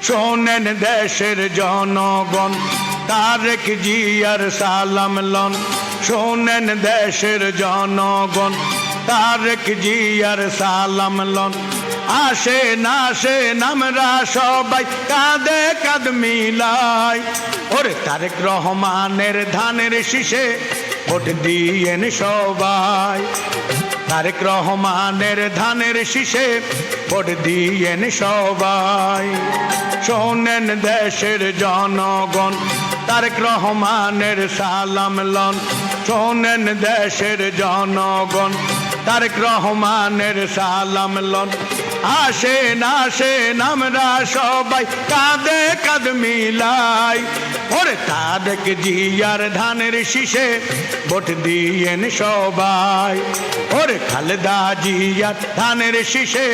শোনেন দেশের জনগণ, তারেক জিয়ার সালাম লন। শোনেন দেশের জনগণ, তারেক জিয়ার সালাম লন। আসেন আসেন আমরা সবাই কাঁধে কাঁধ মিলাই, ওরে তারেক রহমানের ধানের শীষে ভোট দিয়েন সবাই। তারেক রহমানের ধানের শীষে ভোট দিয়েন সবাই। শোনেন দেশের জনগণ, তারেক রহমানের সালাম লন। শোনেন দেশের জনগণ, তারেক রহমানের সালাম লন। আসেন আসেন আমরা সবাই কাঁধে কাঁধ মিলাই, ওরে তারেক জিয়ার ধানের শীষে ভোট দিয়েন সবাই। ওরে খালেদা জিয়ার ধানের শীষে